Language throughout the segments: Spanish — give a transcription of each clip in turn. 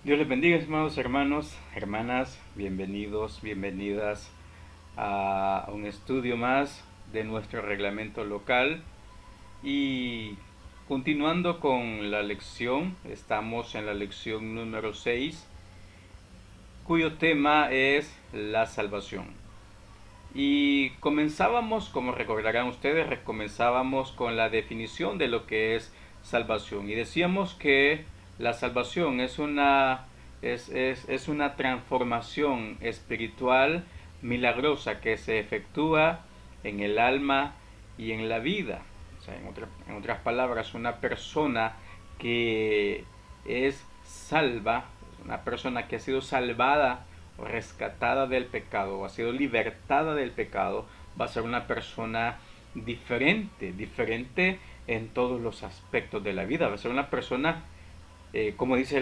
Dios les bendiga, estimados hermanos, hermanas, bienvenidos, bienvenidas a un estudio más de nuestro reglamento local. Y continuando con la lección, estamos en la lección número 6, cuyo tema es la salvación. Y comenzábamos, como recordarán ustedes, comenzábamos con la definición de lo que es salvación. Y decíamos que la salvación es una transformación espiritual milagrosa que se efectúa en el alma y en la vida. O sea, en otras palabras, una persona que es salva, una persona que ha sido salvada o rescatada del pecado o ha sido libertada del pecado, va a ser una persona diferente en todos los aspectos de la vida. Va a ser una persona, como dice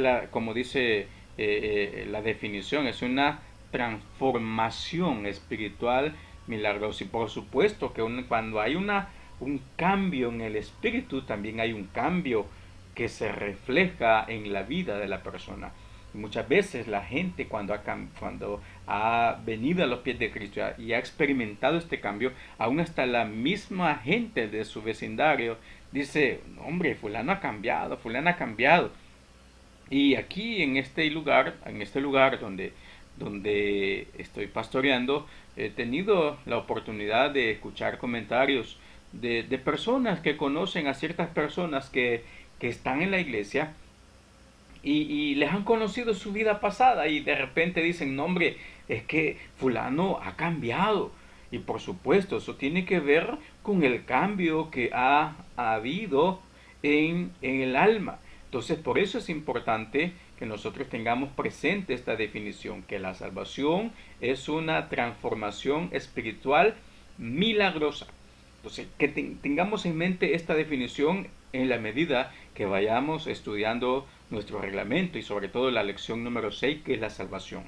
la definición, es una transformación espiritual milagrosa. Y por supuesto que cuando hay un cambio en el espíritu, también hay un cambio que se refleja en la vida de la persona. Y muchas veces la gente cuando ha venido a los pies de Cristo y ha experimentado este cambio, aún hasta la misma gente de su vecindario dice, hombre, fulano ha cambiado, fulano ha cambiado. Y aquí en este lugar donde estoy pastoreando, he tenido la oportunidad de escuchar comentarios de personas que conocen a ciertas personas que están en la iglesia y les han conocido su vida pasada y de repente dicen, no hombre, es que fulano ha cambiado. Y por supuesto, eso tiene que ver con el cambio que ha habido en el alma. Entonces, por eso es importante que nosotros tengamos presente esta definición, que la salvación es una transformación espiritual milagrosa. Entonces, que tengamos en mente esta definición en la medida que vayamos estudiando nuestro reglamento y sobre todo la lección número 6, que es la salvación.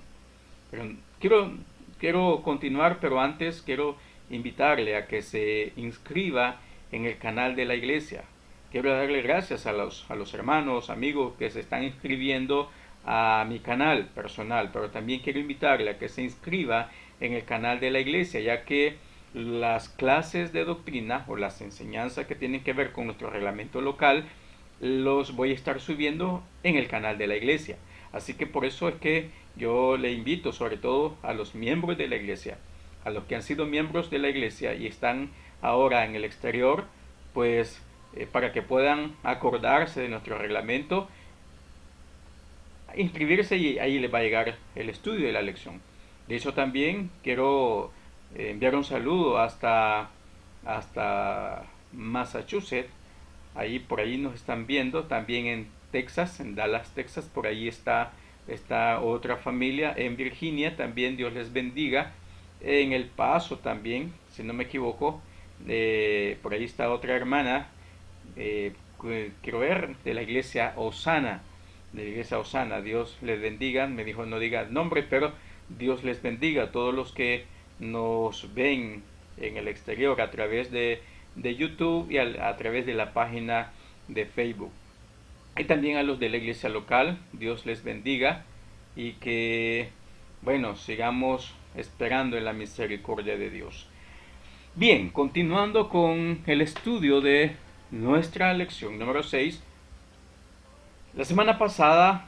Pero quiero continuar, pero antes quiero invitarle a que se inscriba en el canal de la iglesia. Quiero darle gracias a los hermanos, amigos que se están inscribiendo a mi canal personal, pero también quiero invitarle a que se inscriba en el canal de la iglesia, ya que las clases de doctrina o las enseñanzas que tienen que ver con nuestro reglamento local los voy a estar subiendo en el canal de la iglesia. Así que por eso es que yo le invito sobre todo a los miembros de la iglesia, a los que han sido miembros de la iglesia y están ahora en el exterior, pues para que puedan acordarse de nuestro reglamento, inscribirse y ahí les va a llegar el estudio de la lección. De hecho también quiero enviar un saludo hasta Massachusetts. Ahí por ahí nos están viendo, también en Texas, en Dallas, Texas, por ahí está otra familia, en Virginia también, Dios les bendiga, en El Paso también, si no me equivoco, por ahí está otra hermana, quiero ver, de la iglesia Osana, Dios les bendiga, me dijo no diga el nombre, pero Dios les bendiga a todos los que nos ven en el exterior a través de YouTube y a través de la página de Facebook. Y también a los de la iglesia local, Dios les bendiga y que, bueno, sigamos esperando en la misericordia de Dios. Bien, continuando con el estudio de nuestra lección número 6, la semana pasada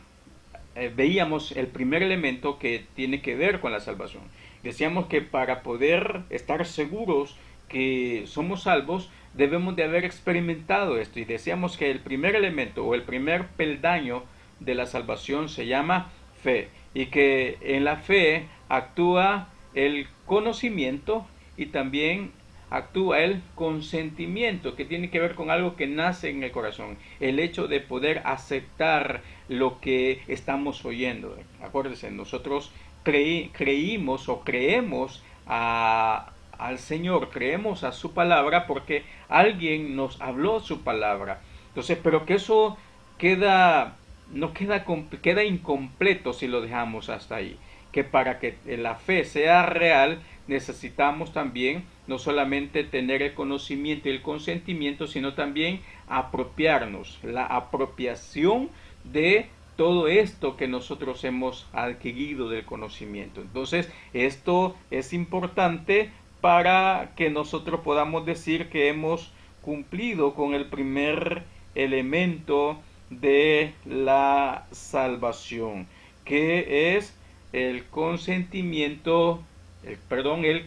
veíamos el primer elemento que tiene que ver con la salvación. Decíamos que para poder estar seguros que somos salvos, debemos de haber experimentado esto. Y decíamos que el primer elemento o el primer peldaño de la salvación se llama fe. Y que en la fe actúa el conocimiento y también actúa el consentimiento, que tiene que ver con algo que nace en el corazón, el hecho de poder aceptar lo que estamos oyendo. Acuérdense, nosotros creímos o creemos al Señor, creemos a su palabra porque alguien nos habló su palabra. Entonces, pero que eso queda no queda incompleto si lo dejamos hasta ahí, que para que la fe sea real necesitamos también no solamente tener el conocimiento y el consentimiento, sino también apropiarnos, la apropiación de todo esto que nosotros hemos adquirido del conocimiento. Entonces, esto es importante para que nosotros podamos decir que hemos cumplido con el primer elemento de la salvación, que es el consentimiento, el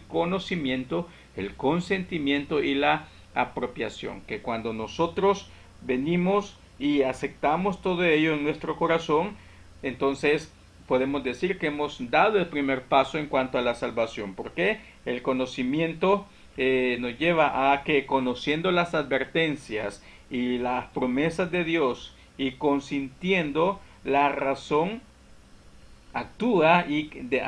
conocimiento, el consentimiento y la apropiación. Que cuando nosotros venimos y aceptamos todo ello en nuestro corazón, entonces podemos decir que hemos dado el primer paso en cuanto a la salvación. Porque el conocimiento nos lleva a que, conociendo las advertencias y las promesas de Dios y consintiendo, la razón actúa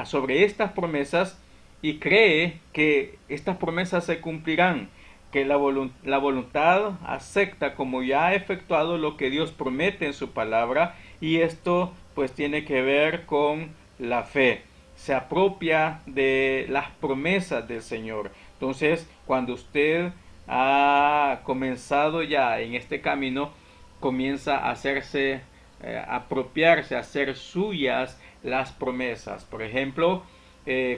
sobre estas promesas y cree que estas promesas se cumplirán, que la voluntad acepta como ya ha efectuado lo que Dios promete en su palabra, y esto pues tiene que ver con la fe. Se apropia de las promesas del Señor. Entonces, cuando usted ha comenzado ya en este camino, comienza a hacerse, apropiarse, a hacer suyas las promesas. Por ejemplo,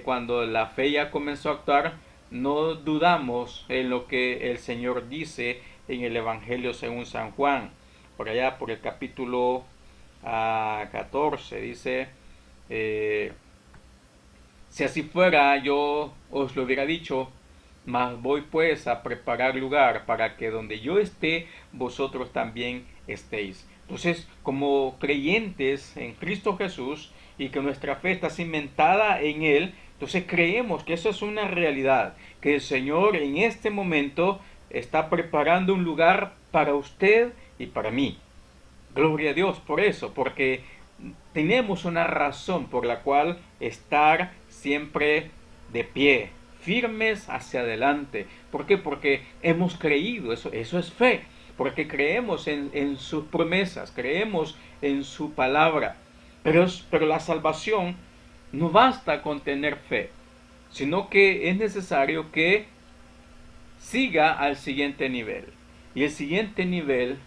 cuando la fe ya comenzó a actuar, no dudamos en lo que el Señor dice en el Evangelio según San Juan. Por allá, por el capítulo 14, dice, si así fuera, yo os lo hubiera dicho, mas voy pues a preparar lugar para que donde yo esté, vosotros también estéis. Entonces, como creyentes en Cristo Jesús y que nuestra fe está cimentada en Él, entonces creemos que eso es una realidad, que el Señor en este momento está preparando un lugar para usted y para mí. Gloria a Dios por eso, porque tenemos una razón por la cual estar siempre de pie, firmes hacia adelante. ¿Por qué? Porque hemos creído, eso es fe, porque creemos en sus promesas, creemos en su palabra. Pero la salvación no basta con tener fe, sino que es necesario que siga al siguiente nivel. Y el siguiente nivel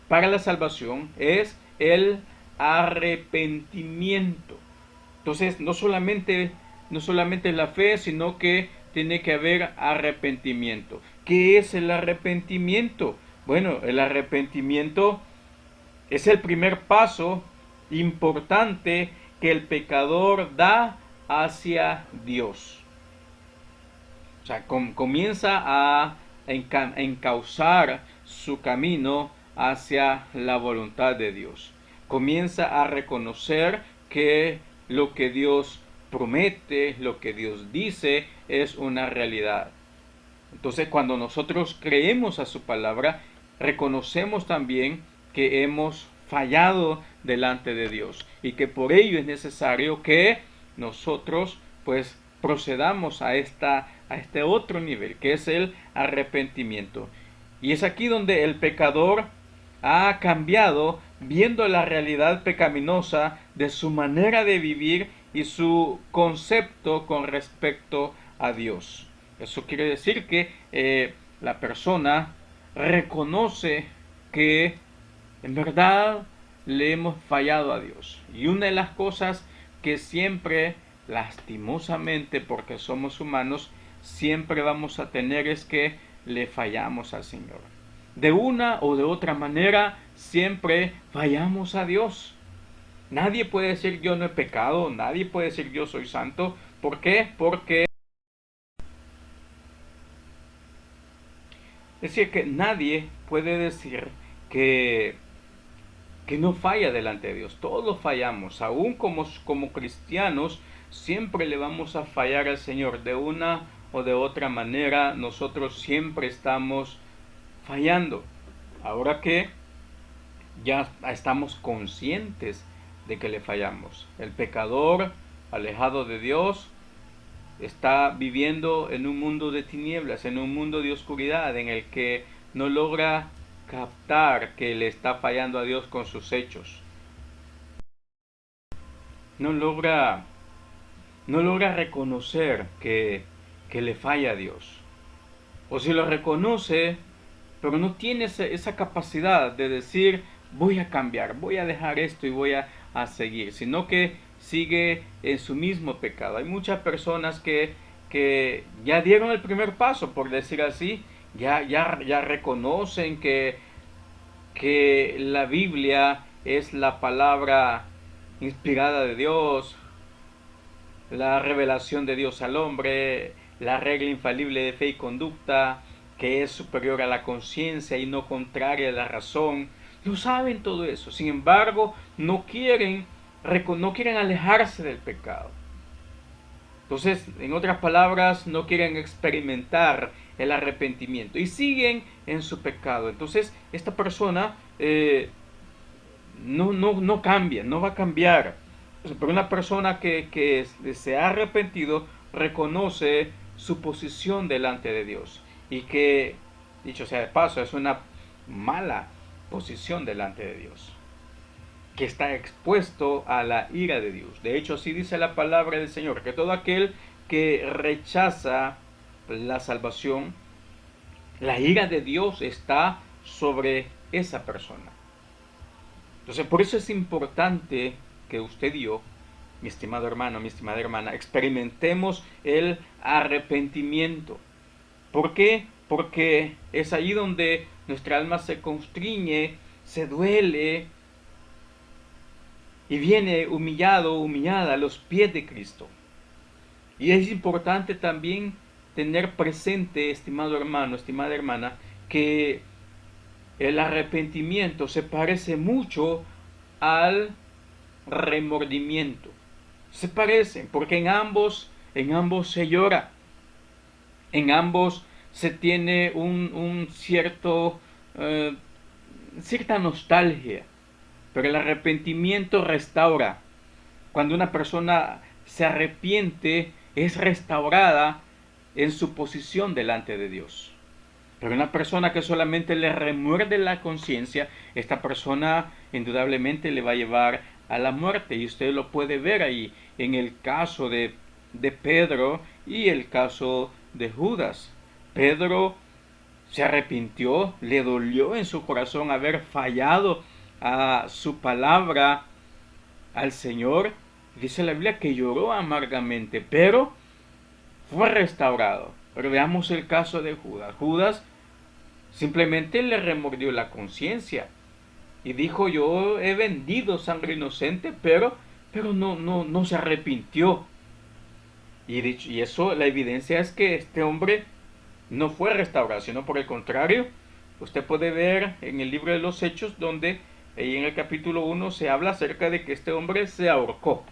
para la salvación es el arrepentimiento. Entonces, no solamente la fe, sino que tiene que haber arrepentimiento. ¿Qué es el arrepentimiento? Bueno, el arrepentimiento es el primer paso importante que el pecador da hacia Dios. O sea, comienza a encauzar su camino hacia la voluntad de Dios. Comienza a reconocer que lo que Dios promete, lo que Dios dice, es una realidad. Entonces, cuando nosotros creemos a su palabra, reconocemos también que hemos fallado delante de Dios y que por ello es necesario que nosotros pues procedamos a este otro nivel, que es el arrepentimiento. Y es aquí donde el pecador ha cambiado, viendo la realidad pecaminosa de su manera de vivir y su concepto con respecto a Dios. Eso quiere decir que la persona reconoce que en verdad le hemos fallado a Dios. Y una de las cosas que siempre, lastimosamente, porque somos humanos, siempre vamos a tener es que le fallamos al Señor. De una o de otra manera, siempre fallamos a Dios. Nadie puede decir yo no he pecado, nadie puede decir yo soy santo. ¿Por qué? Porque es decir, que nadie puede decir que no falla delante de Dios. Todos fallamos, aún como cristianos, siempre le vamos a fallar al Señor. De una o de otra manera, nosotros siempre estamos fallando. Ahora que ya estamos conscientes de que le fallamos. El pecador, alejado de Dios, está viviendo en un mundo de tinieblas, en un mundo de oscuridad, en el que no logra captar que le está fallando a Dios con sus hechos. No logra reconocer que le falla a Dios. O si lo reconoce, pero no tiene esa capacidad de decir, voy a cambiar, voy a dejar esto y voy a seguir, sino que sigue en su mismo pecado. Hay muchas personas que ya dieron el primer paso, por decir así, ya reconocen que la Biblia es la palabra inspirada de Dios, la revelación de Dios al hombre, la regla infalible de fe y conducta, que es superior a la conciencia y no contraria a la razón. Lo saben todo eso, sin embargo, no quieren alejarse del pecado. Entonces, en otras palabras, no quieren experimentar el arrepentimiento y siguen en su pecado. Entonces, esta persona no cambia, no va a cambiar. Pero una persona que se ha arrepentido reconoce su posición delante de Dios y que, dicho sea de paso, es una mala posición delante de Dios, que está expuesto a la ira de Dios. De hecho, así dice la palabra del Señor, que todo aquel que rechaza la salvación, la ira de Dios está sobre esa persona. Entonces, por eso es importante que usted y yo, mi estimado hermano, mi estimada hermana, experimentemos el arrepentimiento. ¿Por qué? Porque es ahí donde nuestra alma se constriñe, se duele y viene humillada a los pies de Cristo. Y es importante también tener presente, estimado hermano, estimada hermana, que el arrepentimiento se parece mucho al remordimiento. Se parecen porque en ambos se llora, en ambos se tiene un cierto cierta nostalgia, pero el arrepentimiento restaura. Cuando una persona se arrepiente, es restaurada en su posición delante de Dios. Pero una persona que solamente le remuerde la conciencia, esta persona indudablemente le va a llevar a la muerte. Y usted lo puede ver ahí en el caso de Pedro y el caso de Judas. Pedro se arrepintió, le dolió en su corazón haber fallado a su palabra al Señor. Dice la Biblia que lloró amargamente, pero fue restaurado. Pero veamos el caso de Judas. Judas simplemente le remordió la conciencia y dijo: yo he vendido sangre inocente, pero no se arrepintió. Y eso, la evidencia es que este hombre no fue restaurado, sino por el contrario. Usted puede ver en el libro de los Hechos, donde ahí en el capítulo 1 se habla acerca de que este hombre se ahorcó.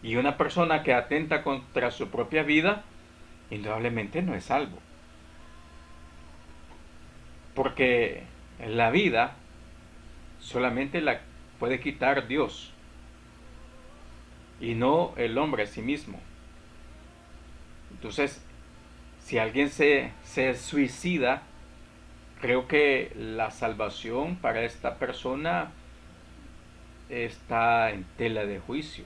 Y una persona que atenta contra su propia vida, indudablemente no es salvo. Porque la vida solamente la puede quitar Dios y no el hombre a sí mismo. Entonces, si alguien se suicida, creo que la salvación para esta persona está en tela de juicio.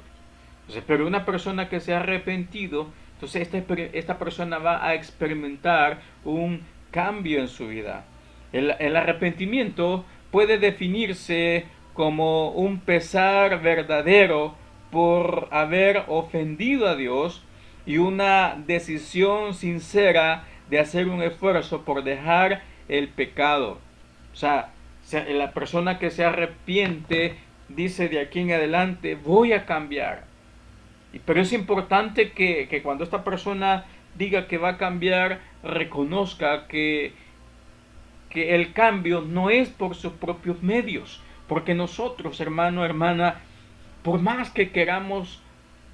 Entonces, pero una persona que se ha arrepentido, entonces esta persona va a experimentar un cambio en su vida. El arrepentimiento puede definirse como un pesar verdadero por haber ofendido a Dios y una decisión sincera de hacer un esfuerzo por dejar el pecado. O sea, la persona que se arrepiente dice: de aquí en adelante voy a cambiar. Pero es importante que cuando esta persona diga que va a cambiar, reconozca que el cambio no es por sus propios medios. Porque nosotros, hermano, hermana, por más que queramos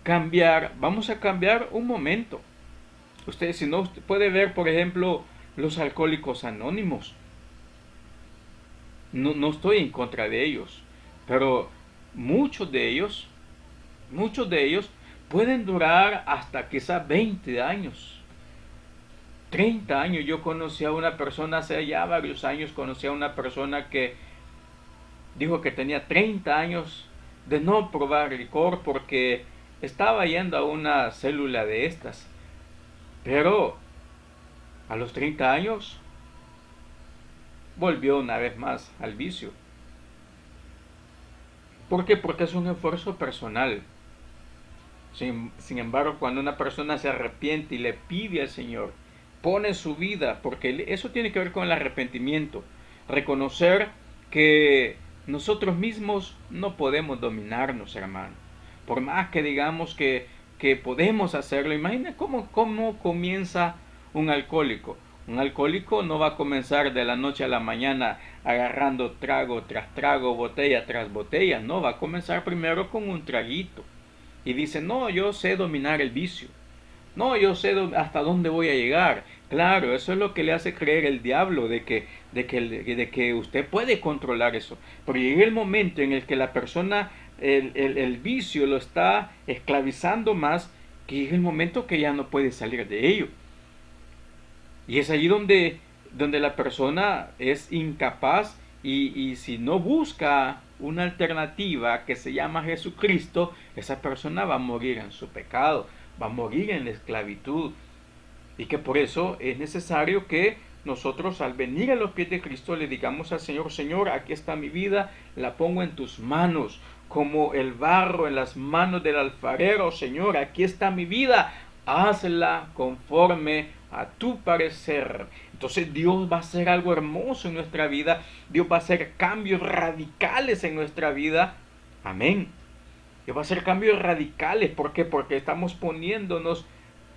cambiar, vamos a cambiar un momento. Usted, si no, usted puede ver, por ejemplo, los alcohólicos anónimos. No estoy en contra de ellos, pero muchos de ellos pueden durar hasta quizás 20 años, 30 años. Yo conocí a una persona hace ya varios años, conocí a una persona que dijo que tenía 30 años de no probar licor porque estaba yendo a una célula de estas. Pero a los 30 años volvió una vez más al vicio. ¿Por qué? Porque es un esfuerzo personal. Sin embargo, cuando una persona se arrepiente y le pide al Señor, pone su vida, porque eso tiene que ver con el arrepentimiento, reconocer que nosotros mismos no podemos dominarnos, hermano. Por más que digamos que podemos hacerlo, imagina cómo comienza un alcohólico. Un alcohólico no va a comenzar de la noche a la mañana agarrando trago tras trago, botella tras botella, no, va a comenzar primero con un traguito. Y dice, no, yo sé dominar el vicio. No, yo sé hasta dónde voy a llegar. Claro, eso es lo que le hace creer el diablo, de que usted puede controlar eso. Pero llega el momento en el que la persona, el vicio lo está esclavizando más, que llega el momento que ya no puede salir de ello. Y es allí donde la persona es incapaz y si no busca una alternativa que se llama Jesucristo, esa persona va a morir en su pecado, va a morir en la esclavitud. Y que por eso es necesario que nosotros al venir a los pies de Cristo le digamos al Señor, Señor, aquí está mi vida, la pongo en tus manos, como el barro en las manos del alfarero, Señor, aquí está mi vida, hazla conforme a tu parecer. Entonces Dios va a hacer algo hermoso en nuestra vida, Dios va a hacer cambios radicales en nuestra vida. Amén. Dios va a hacer cambios radicales. ¿Por qué? Porque estamos poniéndonos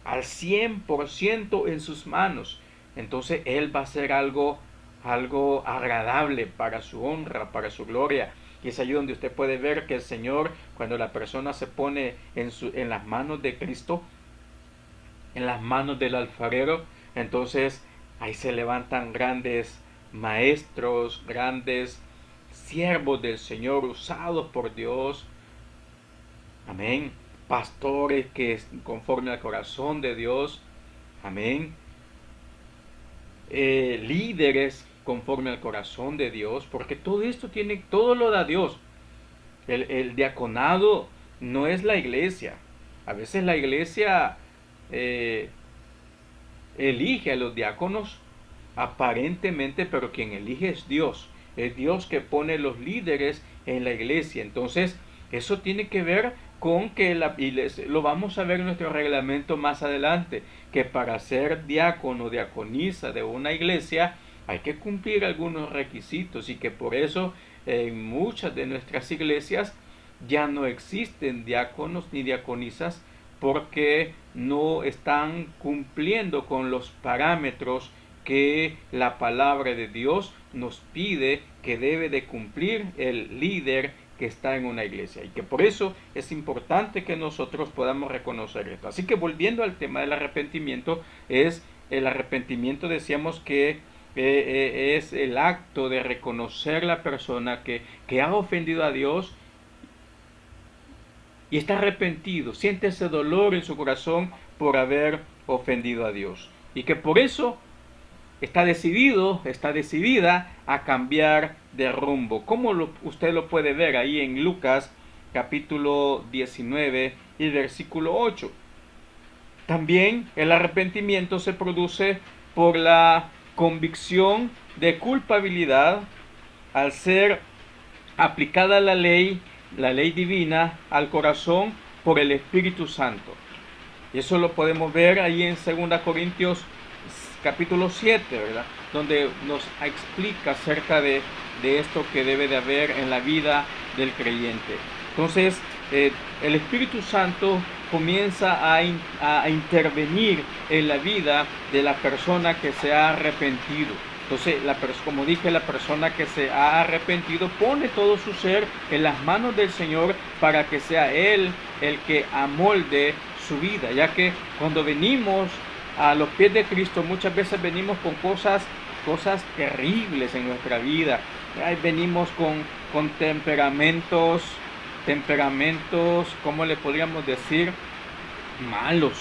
al 100% en sus manos. Entonces Él va a hacer algo agradable para su honra, para su gloria. Y es allí donde usted puede ver que el Señor, cuando la persona se pone en las manos de Cristo, en las manos del alfarero, entonces ahí se levantan grandes maestros, grandes siervos del Señor, usados por Dios. Amén. Pastores que conforme al corazón de Dios. Amén. Líderes conforme al corazón de Dios, porque todo lo da Dios. El diaconado no es la iglesia. A veces la iglesia elige a los diáconos aparentemente, pero quien elige es Dios. Es Dios que pone los líderes en la iglesia. Entonces, eso tiene que ver con que lo vamos a ver en nuestro reglamento más adelante, que para ser diácono o diaconisa de una iglesia hay que cumplir algunos requisitos y que por eso en muchas de nuestras iglesias ya no existen diáconos ni diaconisas porque no están cumpliendo con los parámetros que la palabra de Dios nos pide que debe de cumplir el líder que está en una iglesia, y que por eso es importante que nosotros podamos reconocer esto. Así que volviendo al tema del arrepentimiento, es el arrepentimiento, decíamos que es el acto de reconocer la persona que ha ofendido a Dios y está arrepentido, siente ese dolor en su corazón por haber ofendido a Dios, y que por eso está decidida a cambiar de rumbo. ¿Cómo usted lo puede ver ahí en Lucas capítulo 19 y versículo 8? También el arrepentimiento se produce por la convicción de culpabilidad al ser aplicada la ley divina al corazón por el Espíritu Santo. Y eso lo podemos ver ahí en 2 Corintios capítulo 7, ¿verdad? Donde nos explica acerca de esto que debe de haber en la vida del creyente. Entonces, el Espíritu Santo comienza a intervenir en la vida de la persona que se ha arrepentido. Entonces, como dije, la persona que se ha arrepentido pone todo su ser en las manos del Señor para que sea Él el que amolde su vida, ya que cuando venimos a los pies de Cristo muchas veces venimos con cosas terribles en nuestra vida. Venimos con temperamentos, ¿cómo le podríamos decir? Malos,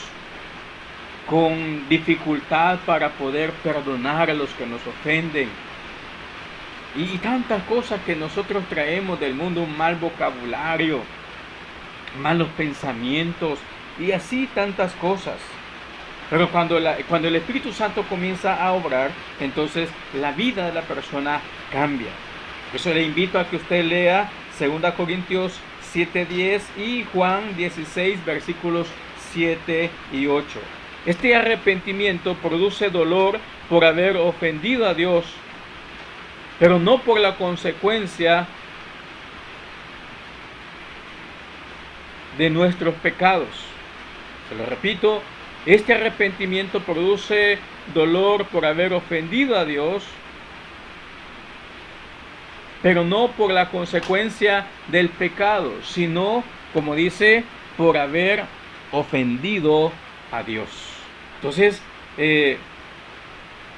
con dificultad para poder perdonar a los que nos ofenden, y tantas cosas que nosotros traemos del mundo, un mal vocabulario, malos pensamientos y así tantas cosas. Pero cuando el Espíritu Santo comienza a obrar, entonces la vida de la persona cambia. Por eso le invito a que usted lea 2 Corintios 7:10 y Juan 16, versículos 7 y 8. Este arrepentimiento produce dolor por haber ofendido a Dios, pero no por la consecuencia de nuestros pecados. Se lo repito, este arrepentimiento produce dolor por haber ofendido a Dios, pero no por la consecuencia del pecado, sino, como dice, por haber ofendido a Dios. Entonces, eso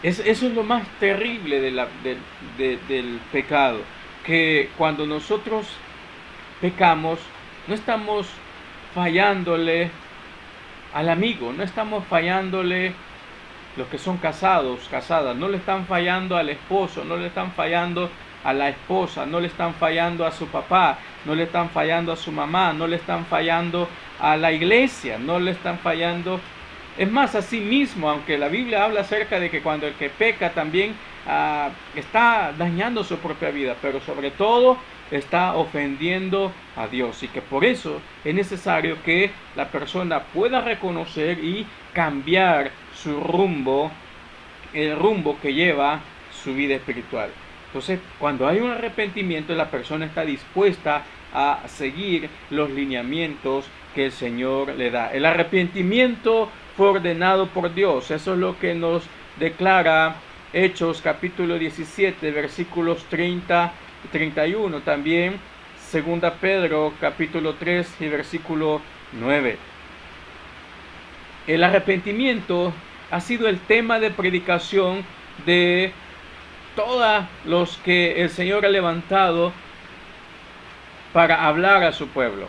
es lo más terrible del pecado, que cuando nosotros pecamos, no estamos fallándole al amigo, no estamos fallándole los que son casados, casadas, no le están fallando al esposo, no le están fallando a la esposa, no le están fallando a su papá, no le están fallando a su mamá, no le están fallando a la iglesia, no le están fallando, es más, a sí mismo, aunque la Biblia habla acerca de que cuando el que peca también está dañando su propia vida, pero sobre todo está ofendiendo a Dios, y que por eso es necesario que la persona pueda reconocer y cambiar su rumbo, el rumbo que lleva su vida espiritual. Entonces, cuando hay un arrepentimiento, la persona está dispuesta a seguir los lineamientos que el Señor le da. El arrepentimiento fue ordenado por Dios. Eso es lo que nos declara Hechos capítulo 17, versículos 30 y 31. También 2 Pedro capítulo 3 y versículo 9. El arrepentimiento ha sido el tema de predicación de todos los que el Señor ha levantado para hablar a su pueblo.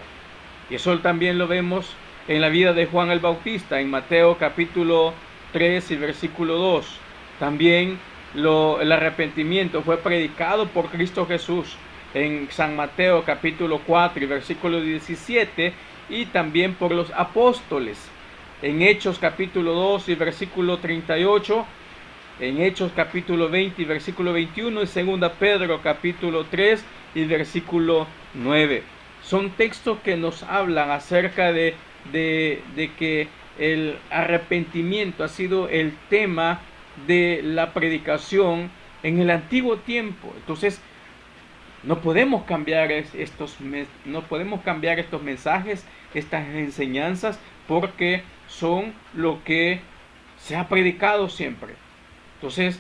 Y eso también lo vemos en la vida de Juan el Bautista, en Mateo capítulo 3 y versículo 2. También el arrepentimiento fue predicado por Cristo Jesús en San Mateo capítulo 4 y versículo 17, y también por los apóstoles en Hechos capítulo 2 y versículo 38, en Hechos capítulo 20 y versículo 21, y 2 Pedro capítulo 3 y versículo 9. Son textos que nos hablan acerca de que el arrepentimiento ha sido el tema de la predicación en el antiguo tiempo. Entonces, no podemos cambiar estos mensajes, estas enseñanzas, porque son lo que se ha predicado siempre. Entonces,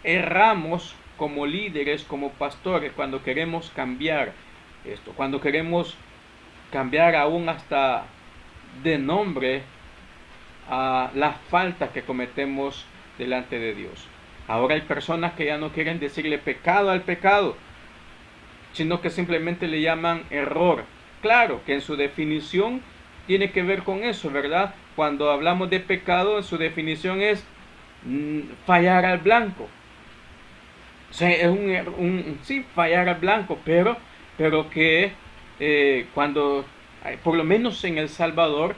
erramos como líderes, como pastores, cuando queremos cambiar esto, cuando queremos cambiar aún hasta de nombre a las faltas que cometemos delante de Dios. Ahora hay personas que ya no quieren decirle pecado al pecado, sino que simplemente le llaman error. Claro que en su definición tiene que ver con eso, ¿verdad? Cuando hablamos de pecado, en su definición es fallar al blanco. O sea, es sí, fallar al blanco, pero que cuando, por lo menos en El Salvador,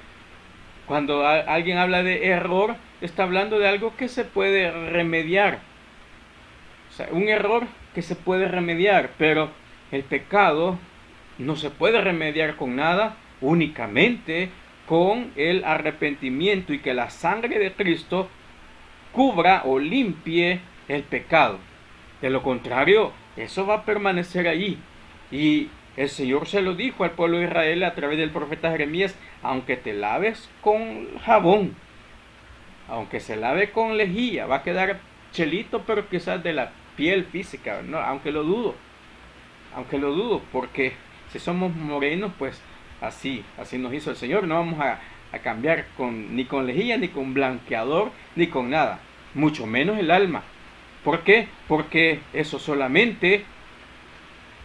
cuando alguien habla de error, está hablando de algo que se puede remediar. O sea, un error que se puede remediar, pero el pecado no se puede remediar con nada, únicamente con el arrepentimiento, y que la sangre de Cristo cubra o limpie el pecado. De lo contrario, eso va a permanecer allí. Y el Señor se lo dijo al pueblo de Israel a través del profeta Jeremías: aunque te laves con jabón, aunque se lave con lejía, va a quedar chelito, pero quizás de la piel física, ¿no? Aunque lo dudo, porque si somos morenos, pues así nos hizo el Señor. No vamos a cambiar ni con lejía, ni con blanqueador, ni con nada, mucho menos el alma. ¿Por qué? Porque eso solamente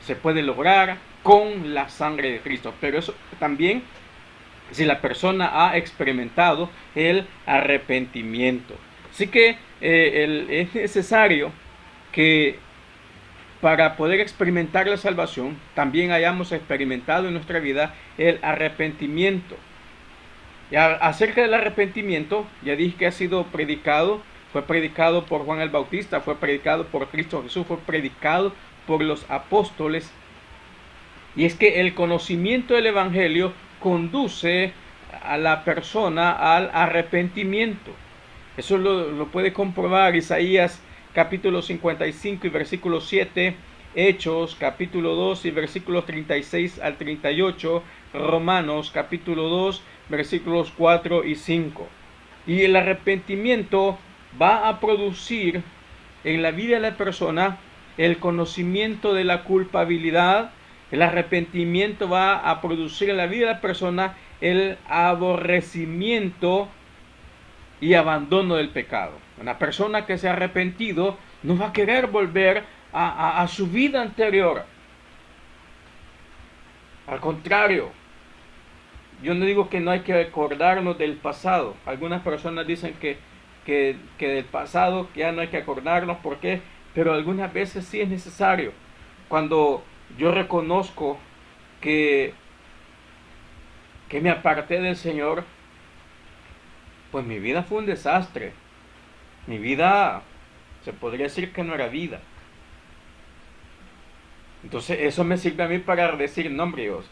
se puede lograr con la sangre de Cristo. Pero eso también si la persona ha experimentado el arrepentimiento. Así que es necesario que para poder experimentar la salvación también hayamos experimentado en nuestra vida el arrepentimiento. Y acerca del arrepentimiento, ya dije que ha sido predicado, fue predicado por Juan el Bautista, fue predicado por Cristo Jesús, fue predicado por los apóstoles. Y es que el conocimiento del Evangelio conduce a la persona al arrepentimiento. Eso lo puede comprobar Isaías capítulo 55 y versículo 7, Hechos capítulo 2 y versículos 36 al 38, Romanos capítulo 2 versículos 4 y 5. Y el arrepentimiento va a producir en la vida de la persona el conocimiento de la culpabilidad. El arrepentimiento va a producir en la vida de la persona el aborrecimiento y abandono del pecado. Una persona que se ha arrepentido no va a querer volver a su vida anterior. Al contrario, yo no digo que no hay que acordarnos del pasado. Algunas personas dicen que del pasado ya no hay que acordarnos. ¿Por qué? Pero algunas veces sí es necesario. Cuando yo reconozco que me aparté del Señor, pues mi vida fue un desastre. Mi vida, se podría decir que no era vida. Entonces eso me sirve a mí para decir, no hombre Dios,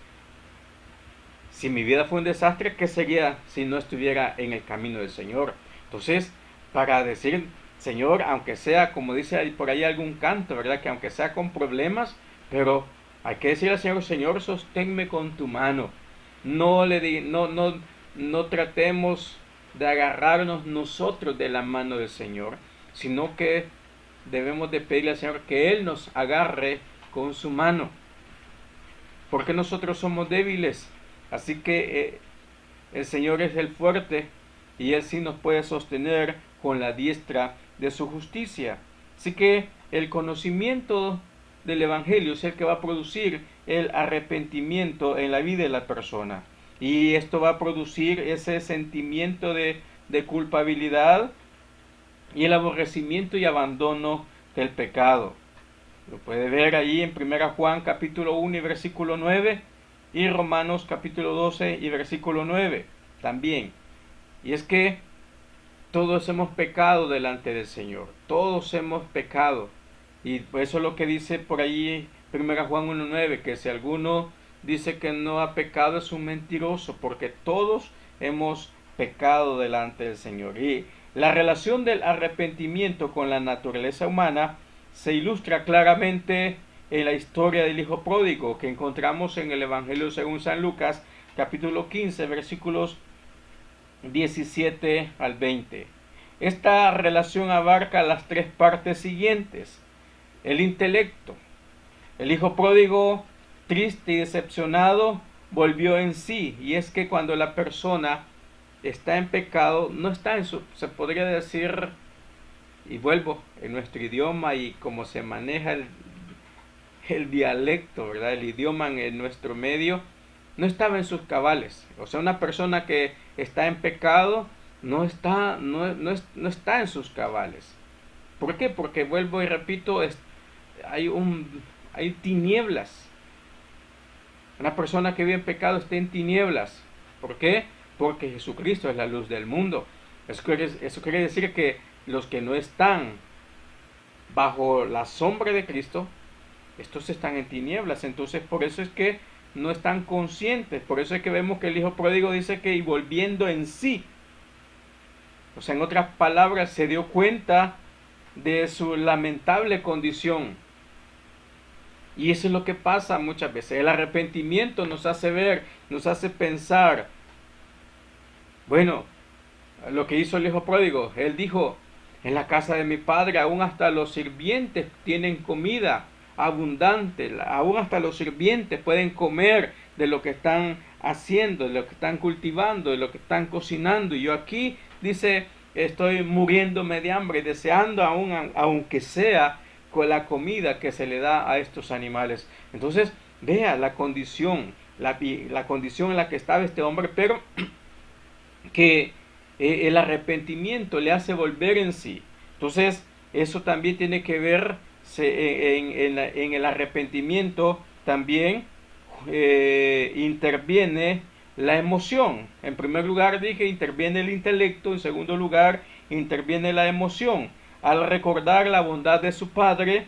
si mi vida fue un desastre, ¿qué sería si no estuviera en el camino del Señor? Entonces, para decir, Señor, aunque sea, como dice por ahí algún canto, ¿verdad? Que aunque sea con problemas, pero hay que decirle al Señor, Señor, sosténme con tu mano. No tratemos de agarrarnos nosotros de la mano del Señor, sino que debemos de pedirle al Señor que Él nos agarre con su mano. Porque nosotros somos débiles. Así que el Señor es el fuerte y Él sí nos puede sostener con la diestra de su justicia. Así que el conocimiento del Evangelio es el que va a producir el arrepentimiento en la vida de la persona. Y esto va a producir ese sentimiento de culpabilidad y el aborrecimiento y abandono del pecado. Lo puede ver ahí en 1 Juan capítulo 1 y versículo 9 y Romanos capítulo 12 y versículo 9 también. Y es que todos hemos pecado delante del Señor, todos hemos pecado. Y eso es lo que dice por ahí 1 Juan 1.9, que si alguno dice que no ha pecado es un mentiroso, porque todos hemos pecado delante del Señor. Y la relación del arrepentimiento con la naturaleza humana se ilustra claramente en la historia del Hijo Pródigo, que encontramos en el Evangelio según San Lucas, capítulo 15, versículos 17 al 20. Esta relación abarca las tres partes siguientes. El intelecto. El hijo pródigo, triste y decepcionado, volvió en sí. Y es que cuando la persona está en pecado, no está en su, se podría decir, y vuelvo en nuestro idioma y como se maneja el dialecto, ¿verdad? El idioma en nuestro medio, no estaba en sus cabales. O sea, una persona que está en pecado no está en sus cabales. ¿Por qué? Porque vuelvo y repito, hay tinieblas. Una persona que vive en pecado está en tinieblas. ¿Por qué? Porque Jesucristo es la luz del mundo. Eso quiere decir que los que no están bajo la sombra de Cristo, estos están en tinieblas. Entonces por eso es que no están conscientes. Por eso es que vemos que el hijo pródigo dice que y volviendo en sí. O sea, en otras palabras, se dio cuenta de su lamentable condición. Y eso es lo que pasa muchas veces. El arrepentimiento nos hace ver, nos hace pensar. Bueno, lo que hizo el hijo pródigo, él dijo, en la casa de mi padre aún hasta los sirvientes tienen comida abundante, aún hasta los sirvientes pueden comer de lo que están haciendo, de lo que están cultivando, de lo que están cocinando. Y yo aquí, dice, estoy muriéndome de hambre, deseando aunque sea con la comida que se le da a estos animales. Entonces, vea la condición, la condición en la que estaba este hombre, pero que el arrepentimiento le hace volver en sí. Entonces, eso también tiene que ver en el arrepentimiento también interviene la emoción. En primer lugar dije, interviene el intelecto. En segundo lugar, interviene la emoción. Al recordar la bondad de su padre,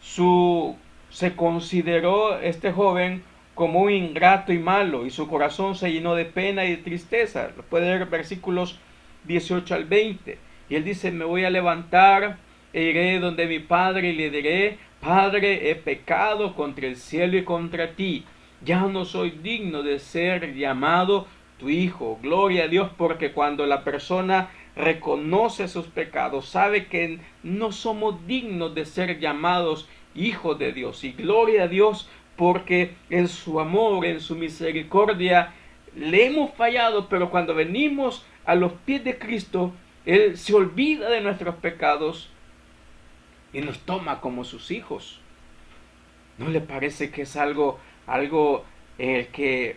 su se consideró este joven como un ingrato y malo, y su corazón se llenó de pena y de tristeza. Puede leer versículos 18 al 20. Y él dice, me voy a levantar e iré donde mi padre y le diré, Padre, he pecado contra el cielo y contra ti. Ya no soy digno de ser llamado tu hijo. Gloria a Dios, porque cuando la persona reconoce sus pecados, sabe que no somos dignos de ser llamados hijos de Dios. Y gloria a Dios, porque en su amor, en su misericordia, le hemos fallado, pero cuando venimos a los pies de Cristo, Él se olvida de nuestros pecados y nos toma como sus hijos. ¿No le parece que es algo que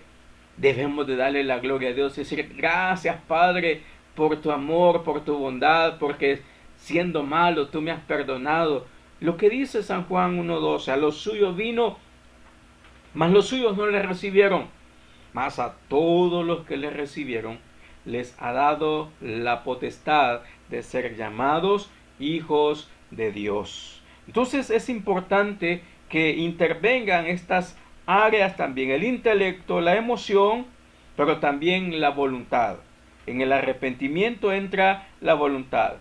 debemos de darle la gloria a Dios? Y decir, gracias Padre por tu amor, por tu bondad, porque siendo malo tú me has perdonado. Lo que dice San Juan 1:12, a los suyos vino, mas los suyos no le recibieron. Mas a todos los que le recibieron, les ha dado la potestad de ser llamados hijos de Dios. Entonces es importante que intervengan estas áreas también, el intelecto, la emoción, pero también la voluntad. En el arrepentimiento entra la voluntad.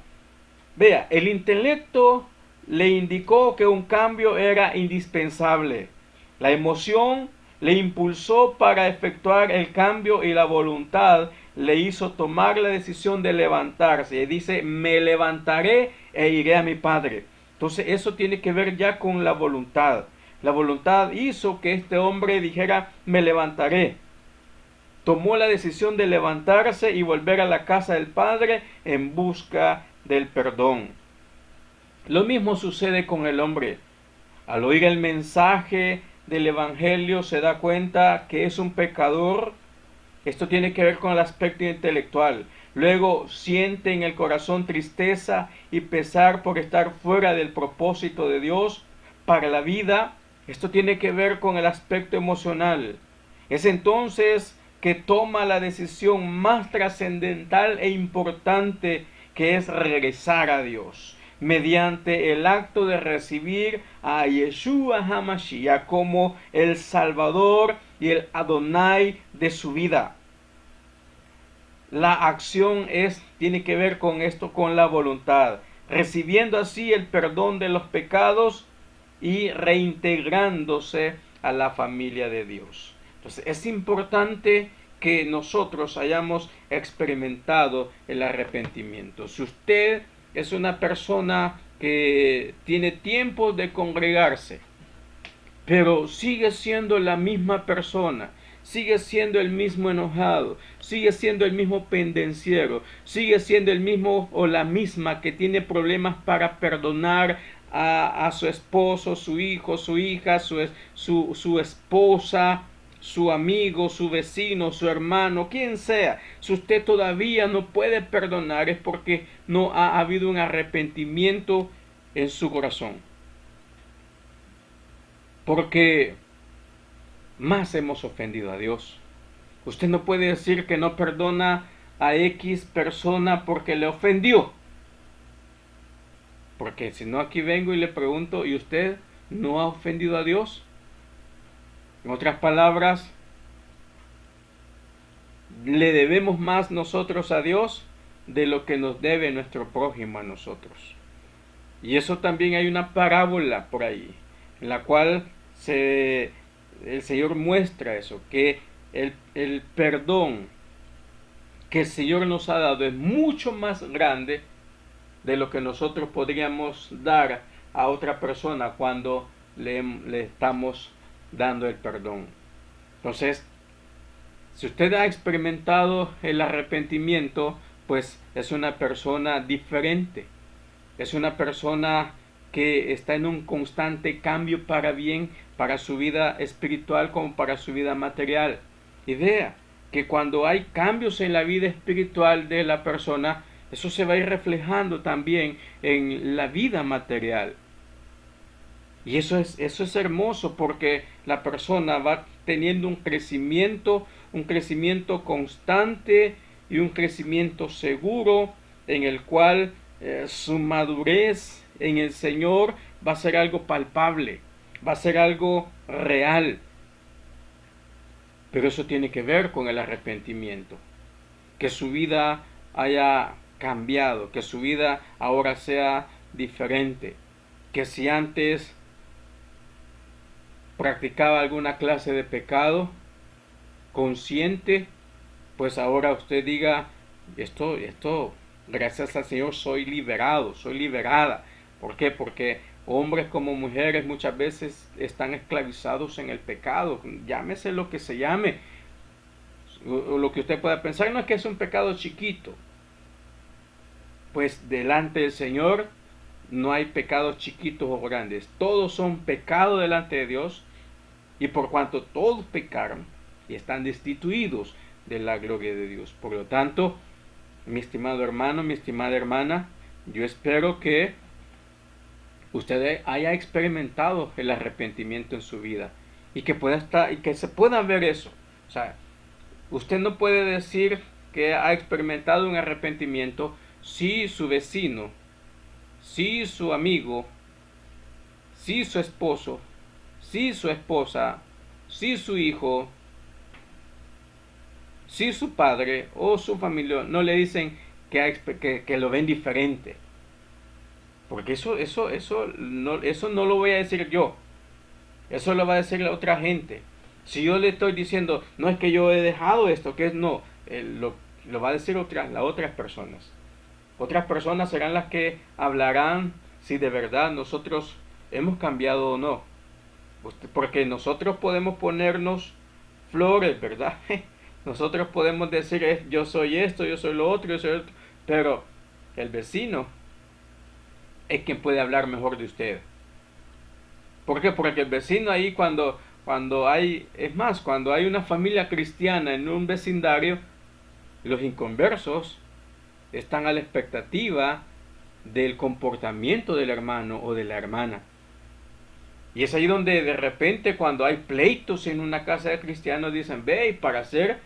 Vea, el intelecto le indicó que un cambio era indispensable. La emoción le impulsó para efectuar el cambio y la voluntad le hizo tomar la decisión de levantarse. Y dice, me levantaré e iré a mi padre. Entonces eso tiene que ver ya con la voluntad. La voluntad hizo que este hombre dijera, me levantaré. Tomó la decisión de levantarse y volver a la casa del padre en busca del perdón. Lo mismo sucede con el hombre. Al oír el mensaje del Evangelio se da cuenta que es un pecador. Esto tiene que ver con el aspecto intelectual. Luego siente en el corazón tristeza y pesar por estar fuera del propósito de Dios para la vida. Esto tiene que ver con el aspecto emocional. Es entonces que toma la decisión más trascendental e importante, que es regresar a Dios, mediante el acto de recibir a Yeshua HaMashiach como el Salvador y el Adonai de su vida. La acción tiene que ver con esto, con la voluntad, recibiendo así el perdón de los pecados y reintegrándose a la familia de Dios. Entonces es importante que nosotros hayamos experimentado el arrepentimiento. Si usted es una persona que tiene tiempo de congregarse, pero sigue siendo la misma persona, sigue siendo el mismo enojado, sigue siendo el mismo pendenciero, sigue siendo el mismo o la misma que tiene problemas para perdonar a su esposo, su hijo, su hija, su esposa, su amigo, su vecino, su hermano, quien sea. Si usted todavía no puede perdonar, es porque no ha habido un arrepentimiento en su corazón. Porque más hemos ofendido a Dios. Usted no puede decir que no perdona a X persona porque le ofendió. Porque si no, aquí vengo y le pregunto, ¿y usted no ha ofendido a Dios? En otras palabras, le debemos más nosotros a Dios de lo que nos debe nuestro prójimo a nosotros. Y eso también hay una parábola por ahí, en la cual el Señor muestra eso, que el perdón que el Señor nos ha dado es mucho más grande de lo que nosotros podríamos dar a otra persona cuando le estamos dando el perdón. Entonces, si usted ha experimentado el arrepentimiento, pues es una persona diferente, es una persona que está en un constante cambio para bien, para su vida espiritual como para su vida material. Y vea que cuando hay cambios en la vida espiritual de la persona, eso se va a ir reflejando también en la vida material. Y eso es hermoso, porque la persona va teniendo un crecimiento constante y un crecimiento seguro, en el cual su madurez en el Señor va a ser algo palpable. va a ser algo real, pero eso tiene que ver con el arrepentimiento, que su vida haya cambiado, que su vida ahora sea diferente, que si antes practicaba alguna clase de pecado consciente, pues ahora usted diga, esto, gracias al Señor soy liberado, soy liberada. ¿Por qué? Porque hombres como mujeres muchas veces están esclavizados en el pecado, llámese lo que se llame, o lo que usted pueda pensar, no es que es un pecado chiquito, pues delante del Señor no hay pecados chiquitos o grandes, todos son pecado delante de Dios, y por cuanto todos pecaron y están destituidos de la gloria de Dios. Por lo tanto, mi estimado hermano, mi estimada hermana, yo espero que usted haya experimentado el arrepentimiento en su vida y que pueda estar y que se pueda ver eso. O sea, usted no puede decir que ha experimentado un arrepentimiento si su vecino, si su amigo, si su esposo, si su esposa, si su hijo, si su padre o su familia no le dicen que lo ven diferente. Porque eso no lo voy a decir yo. Eso lo va a decir la otra gente. Si yo le estoy diciendo, no es que yo he dejado esto, que es no, lo va a decir las otras personas. Otras personas serán las que hablarán si de verdad nosotros hemos cambiado o no. Porque nosotros podemos ponernos flores, ¿verdad? Nosotros podemos decir, yo soy esto, yo soy lo otro, yo soy otro. Pero el vecino es quien puede hablar mejor de usted. ¿Por qué? Porque el vecino ahí cuando hay, es más, cuando hay una familia cristiana en un vecindario, los inconversos están a la expectativa del comportamiento del hermano o de la hermana. Y es ahí donde de repente cuando hay pleitos en una casa de cristianos dicen, ve, y para ser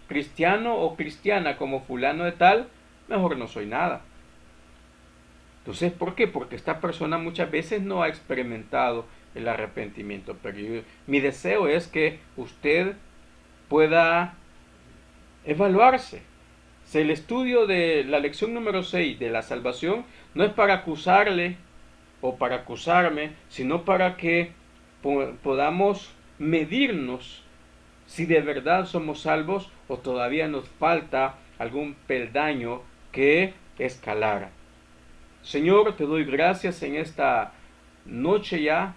cristiano o cristiana como fulano de tal, mejor no soy nada. Entonces, ¿por qué? Porque esta persona muchas veces no ha experimentado el arrepentimiento. Pero mi deseo es que usted pueda evaluarse. Si el estudio de la lección número 6 de la salvación no es para acusarle o para acusarme, sino para que podamos medirnos si de verdad somos salvos o todavía nos falta algún peldaño que escalar. Señor, te doy gracias en esta noche ya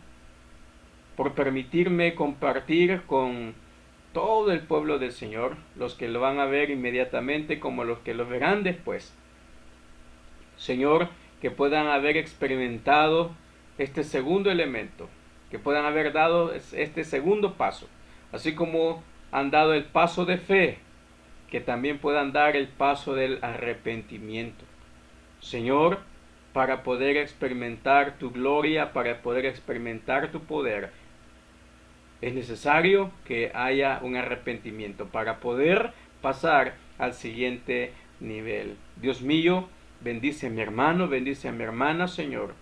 por permitirme compartir con todo el pueblo del Señor, los que lo van a ver inmediatamente como los que lo verán después. Señor, que puedan haber experimentado este segundo elemento, que puedan haber dado este segundo paso, así como han dado el paso de fe, que también puedan dar el paso del arrepentimiento. Señor, para poder experimentar tu gloria, para poder experimentar tu poder, es necesario que haya un arrepentimiento para poder pasar al siguiente nivel. Dios mío, bendice a mi hermano, bendice a mi hermana, Señor.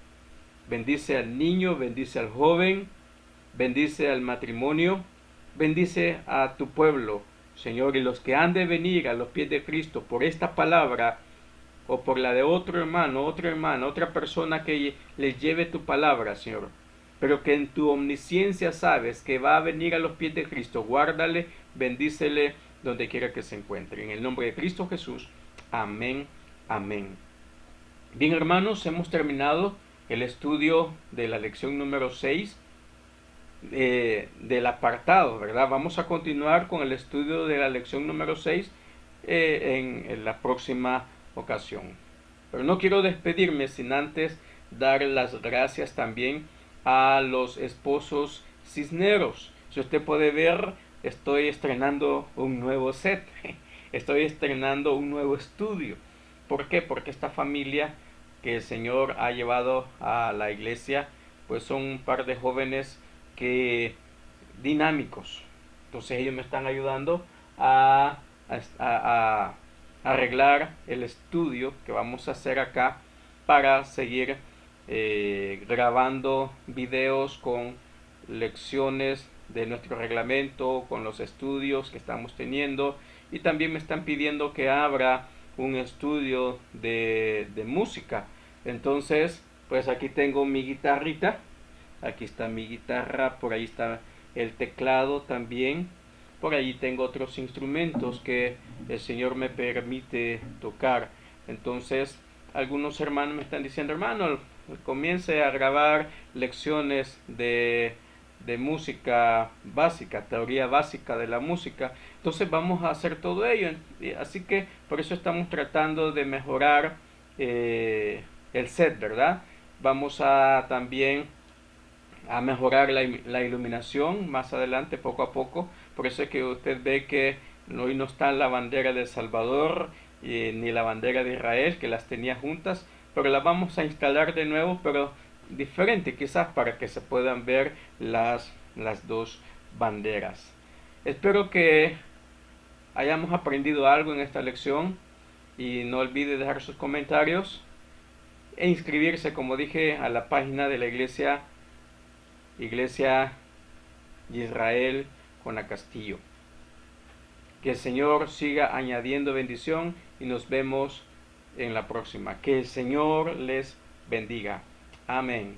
Bendice al niño, bendice al joven, bendice al matrimonio, bendice a tu pueblo, Señor, y los que han de venir a los pies de Cristo por esta palabra o por la de otro hermano, otra hermana, otra persona que les lleve tu palabra, Señor. Pero que en tu omnisciencia sabes que va a venir a los pies de Cristo. Guárdale, bendícele donde quiera que se encuentre. En el nombre de Cristo Jesús. Amén, amén. Bien, hermanos, hemos terminado el estudio de la lección número 6 del apartado, ¿verdad? Vamos a continuar con el estudio de la lección número 6 en la próxima ocasión. Pero no quiero despedirme sin antes dar las gracias también a los esposos Cisneros. Si usted puede ver, estoy estrenando un nuevo set, estoy estrenando un nuevo estudio. ¿Por qué? Porque esta familia que el Señor ha llevado a la iglesia, pues son un par de jóvenes que dinámicos. Entonces ellos me están ayudando a arreglar el estudio que vamos a hacer acá para seguir grabando videos con lecciones de nuestro reglamento, con los estudios que estamos teniendo, y también me están pidiendo que abra un estudio de música. Entonces, pues aquí tengo mi guitarrita, aquí está mi guitarra, por ahí está el teclado también, por ahí tengo otros instrumentos que el Señor me permite tocar. Entonces, algunos hermanos me están diciendo, hermano, comience a grabar lecciones de música básica, teoría básica de la música. Entonces vamos a hacer todo ello. Así que por eso estamos tratando de mejorar el set, ¿verdad? Vamos a también a mejorar la iluminación más adelante, poco a poco. Por eso es que usted ve que hoy no está la bandera de El Salvador ni la bandera de Israel, que las tenía juntas, pero las vamos a instalar de nuevo, pero diferente quizás para que se puedan ver las dos banderas. Espero que hayamos aprendido algo en esta lección y no olvide dejar sus comentarios e inscribirse, como dije, a la página de la Iglesia Israel con la Castillo. Que el Señor siga añadiendo bendición y nos vemos en la próxima. Que el Señor les bendiga. Amén.